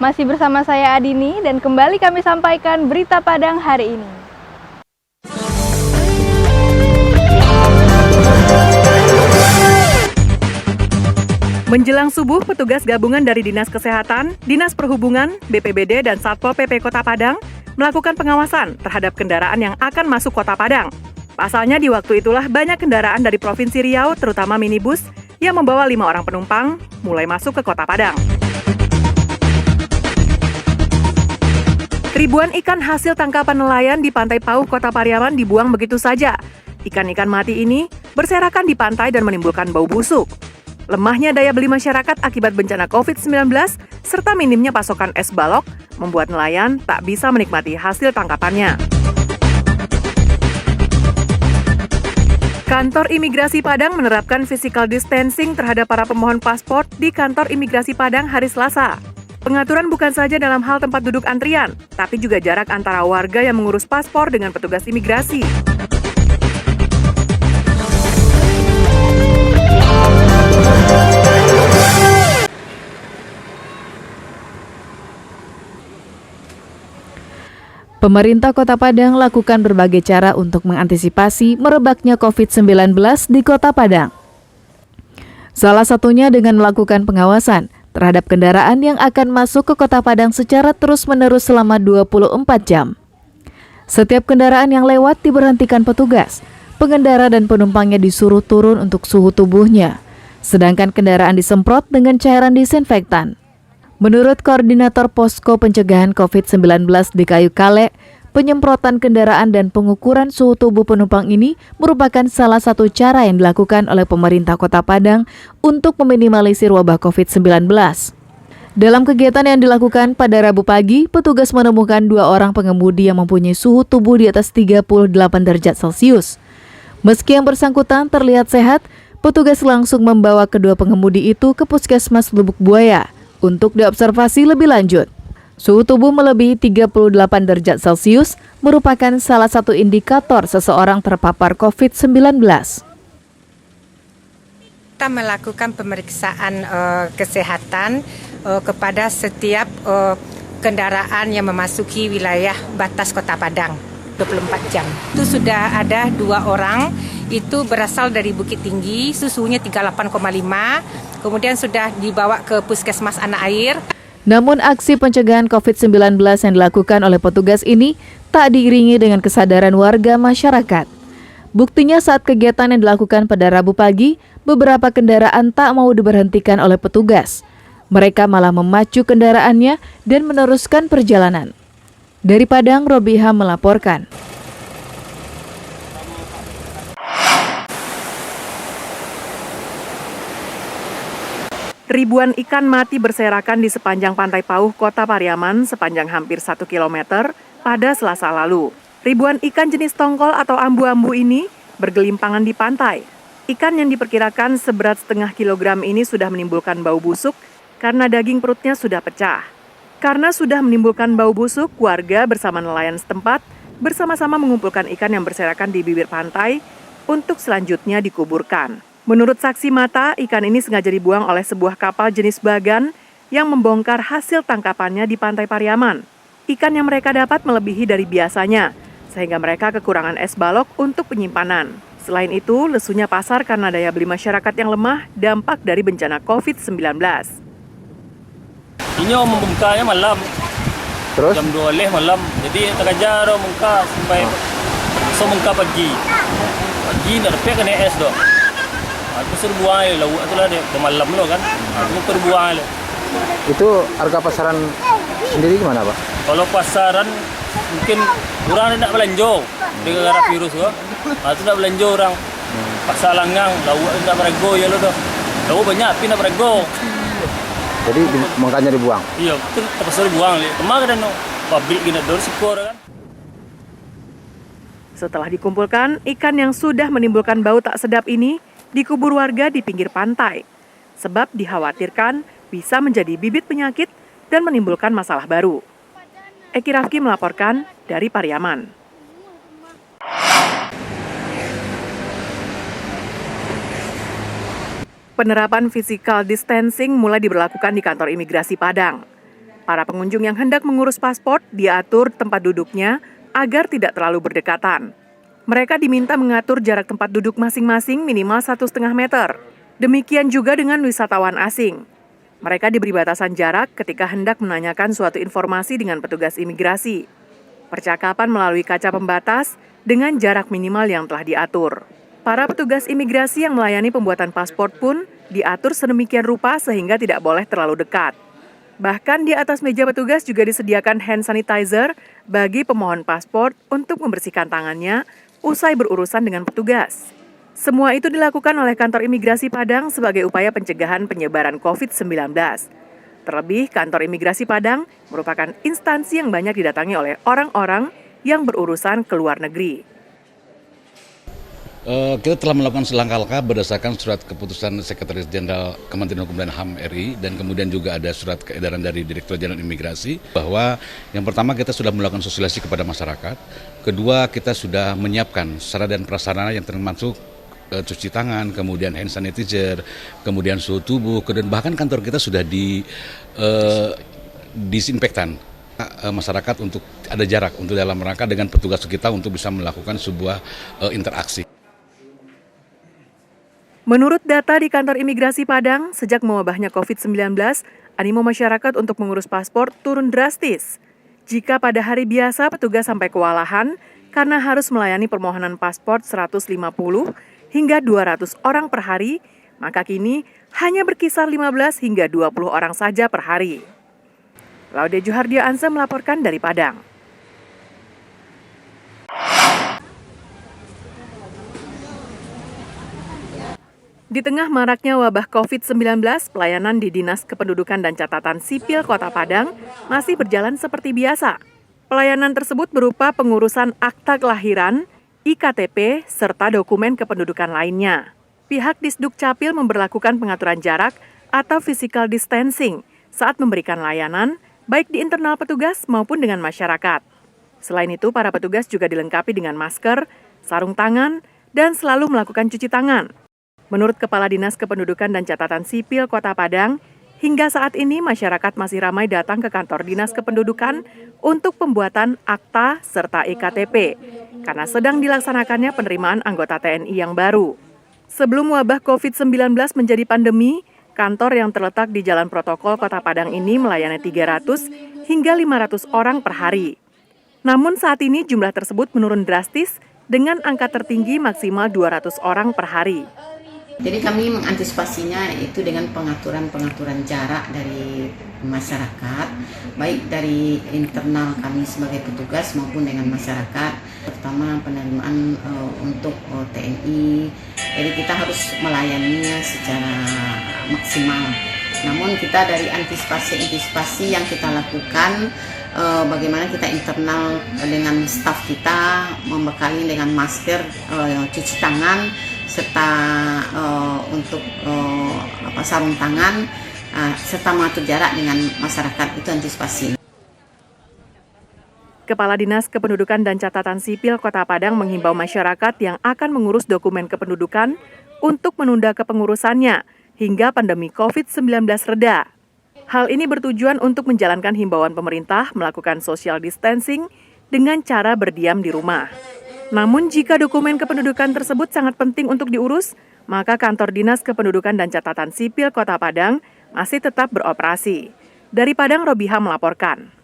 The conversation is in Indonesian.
Masih bersama saya Adini dan kembali kami sampaikan berita Padang hari ini. Menjelang subuh, petugas gabungan dari Dinas Kesehatan, Dinas Perhubungan, BPBD, dan Satpol PP Kota Padang melakukan pengawasan terhadap kendaraan yang akan masuk Kota Padang. Pasalnya di waktu itulah banyak kendaraan dari Provinsi Riau, terutama minibus, yang membawa 5 orang penumpang mulai masuk ke Kota Padang. Ribuan ikan hasil tangkapan nelayan di Pantai Pauh, Kota Pariaman dibuang begitu saja. Ikan-ikan mati ini berserakan di pantai dan menimbulkan bau busuk. Lemahnya daya beli masyarakat akibat bencana COVID-19 serta minimnya pasokan es balok membuat nelayan tak bisa menikmati hasil tangkapannya. Kantor Imigrasi Padang menerapkan physical distancing terhadap para pemohon paspor di Kantor Imigrasi Padang hari Selasa. Pengaturan bukan saja dalam hal tempat duduk antrian, tapi juga jarak antara warga yang mengurus paspor dengan petugas imigrasi. Pemerintah Kota Padang lakukan berbagai cara untuk mengantisipasi merebaknya COVID-19 di Kota Padang. Salah satunya dengan melakukan pengawasan terhadap kendaraan yang akan masuk ke Kota Padang secara terus-menerus selama 24 jam. Setiap kendaraan yang lewat diberhentikan petugas, pengendara dan penumpangnya disuruh turun untuk suhu tubuhnya, sedangkan kendaraan disemprot dengan cairan disinfektan. Menurut Koordinator Posko Pencegahan COVID-19 di Kayu Kale, penyemprotan kendaraan dan pengukuran suhu tubuh penumpang ini merupakan salah satu cara yang dilakukan oleh pemerintah Kota Padang untuk meminimalisir wabah COVID-19. Dalam kegiatan yang dilakukan pada Rabu pagi, petugas menemukan 2 orang pengemudi yang mempunyai suhu tubuh di atas 38 derajat Celcius. Meski yang bersangkutan terlihat sehat, petugas langsung membawa kedua pengemudi itu ke Puskesmas Lubuk Buaya untuk diobservasi lebih lanjut. Suhu tubuh melebihi 38 derajat Celcius merupakan salah satu indikator seseorang terpapar COVID-19. Kita melakukan pemeriksaan kesehatan kepada setiap kendaraan yang memasuki wilayah batas Kota Padang 24 jam. Itu sudah ada 2 orang, itu berasal dari Bukit Tinggi, suhunya 38,5, kemudian sudah dibawa ke Puskesmas Anak Air. Namun aksi pencegahan COVID-19 yang dilakukan oleh petugas ini tak diiringi dengan kesadaran warga masyarakat. Buktinya saat kegiatan yang dilakukan pada Rabu pagi, beberapa kendaraan tak mau diberhentikan oleh petugas. Mereka malah memacu kendaraannya dan meneruskan perjalanan. Dari Padang, Robiha melaporkan. Ribuan ikan mati berserakan di sepanjang Pantai Pauh, Kota Pariaman sepanjang hampir 1 kilometer pada Selasa lalu. Ribuan ikan jenis tongkol atau ambu-ambu ini bergelimpangan di pantai. Ikan yang diperkirakan seberat setengah kilogram ini sudah menimbulkan bau busuk karena daging perutnya sudah pecah. Karena sudah menimbulkan bau busuk, warga bersama nelayan setempat bersama-sama mengumpulkan ikan yang berserakan di bibir pantai untuk selanjutnya dikuburkan. Menurut saksi mata, ikan ini sengaja dibuang oleh sebuah kapal jenis bagan yang membongkar hasil tangkapannya di Pantai Pariaman. Ikan yang mereka dapat melebihi dari biasanya, sehingga mereka kekurangan es balok untuk penyimpanan. Selain itu, lesunya pasar karena daya beli masyarakat yang lemah dampak dari bencana COVID-19. Ini membungkanya malam. Terus? Jam 2 malam. Jadi terkejar mungka sampai mungka pagi. Pagi nak dapat kena es doh. Aku suruh buang air lah, itulah dia malam lo kan. Aku perlu buang air. Itu harga pasaran sendiri gimana, Pak? Kalau pasaran mungkin orang nak belanja dengan gara virus kok. Itu nak belanja orang. Pasar langgang, lauk nak berego ya lo doh. Lauk banyak tapi nak berego. Jadi makanya dibuang. Iya, itu terpaksa dibuang. Kemarin kan pabrik gini dor sikor kan. Setelah dikumpulkan, ikan yang sudah menimbulkan bau tak sedap ini dikubur warga di pinggir pantai, sebab dikhawatirkan bisa menjadi bibit penyakit dan menimbulkan masalah baru. Eki Rafki melaporkan dari Pariaman. Penerapan physical distancing mulai diberlakukan di kantor imigrasi Padang. Para pengunjung yang hendak mengurus paspor diatur tempat duduknya agar tidak terlalu berdekatan. Mereka diminta mengatur jarak tempat duduk masing-masing minimal 1,5 meter. Demikian juga dengan wisatawan asing. Mereka diberi batasan jarak ketika hendak menanyakan suatu informasi dengan petugas imigrasi. Percakapan melalui kaca pembatas dengan jarak minimal yang telah diatur. Para petugas imigrasi yang melayani pembuatan paspor pun diatur sedemikian rupa sehingga tidak boleh terlalu dekat. Bahkan di atas meja petugas juga disediakan hand sanitizer bagi pemohon paspor untuk membersihkan tangannya usai berurusan dengan petugas. Semua itu dilakukan oleh kantor imigrasi Padang sebagai upaya pencegahan penyebaran COVID-19. Terlebih, kantor imigrasi Padang merupakan instansi yang banyak didatangi oleh orang-orang yang berurusan ke luar negeri. Kita telah melakukan selangkah-langkah berdasarkan surat keputusan Sekretaris Jenderal Kementerian Hukum dan HAM RI dan kemudian juga ada surat keedaran dari Direktur Jenderal Imigrasi bahwa yang pertama kita sudah melakukan sosialisasi kepada masyarakat, kedua kita sudah menyiapkan sarana dan prasarana yang termasuk cuci tangan, kemudian hand sanitizer, kemudian suhu tubuh, dan bahkan kantor kita sudah disinfektan masyarakat untuk ada jarak untuk dalam rangka dengan petugas kita untuk bisa melakukan sebuah interaksi. Menurut data di kantor imigrasi Padang, sejak mewabahnya COVID-19, animo masyarakat untuk mengurus paspor turun drastis. Jika pada hari biasa petugas sampai kewalahan karena harus melayani permohonan paspor 150 hingga 200 orang per hari, maka kini hanya berkisar 15 hingga 20 orang saja per hari. Laude Juhardia Ansa melaporkan dari Padang. Di tengah maraknya wabah COVID-19, pelayanan di Dinas Kependudukan dan Catatan Sipil Kota Padang masih berjalan seperti biasa. Pelayanan tersebut berupa pengurusan akta kelahiran, IKTP, serta dokumen kependudukan lainnya. Pihak Disduk Capil memberlakukan pengaturan jarak atau physical distancing saat memberikan layanan, baik di internal petugas maupun dengan masyarakat. Selain itu, para petugas juga dilengkapi dengan masker, sarung tangan, dan selalu melakukan cuci tangan. Menurut Kepala Dinas Kependudukan dan Catatan Sipil Kota Padang, hingga saat ini masyarakat masih ramai datang ke kantor Dinas Kependudukan untuk pembuatan akta serta IKTP, karena sedang dilaksanakannya penerimaan anggota TNI yang baru. Sebelum wabah COVID-19 menjadi pandemi, kantor yang terletak di Jalan Protokol Kota Padang ini melayani 300 hingga 500 orang per hari. Namun saat ini jumlah tersebut menurun drastis dengan angka tertinggi maksimal 200 orang per hari. Jadi kami mengantisipasinya itu dengan pengaturan jarak dari masyarakat, baik dari internal kami sebagai petugas maupun dengan masyarakat. Pertama penerimaan untuk TNI, jadi kita harus melayaninya secara maksimal. Namun kita dari antisipasi yang kita lakukan, bagaimana kita internal dengan staf kita membekali dengan masker, cuci tangan, serta untuk sarung tangan, serta mengatur jarak dengan masyarakat, itu antisipasi. Kepala Dinas Kependudukan dan Catatan Sipil Kota Padang menghimbau masyarakat yang akan mengurus dokumen kependudukan untuk menunda kepengurusannya hingga pandemi COVID-19 reda. Hal ini bertujuan untuk menjalankan himbauan pemerintah melakukan social distancing dengan cara berdiam di rumah. Namun jika dokumen kependudukan tersebut sangat penting untuk diurus, maka kantor Dinas Kependudukan dan Catatan Sipil Kota Padang masih tetap beroperasi. Dari Padang, Robiha melaporkan.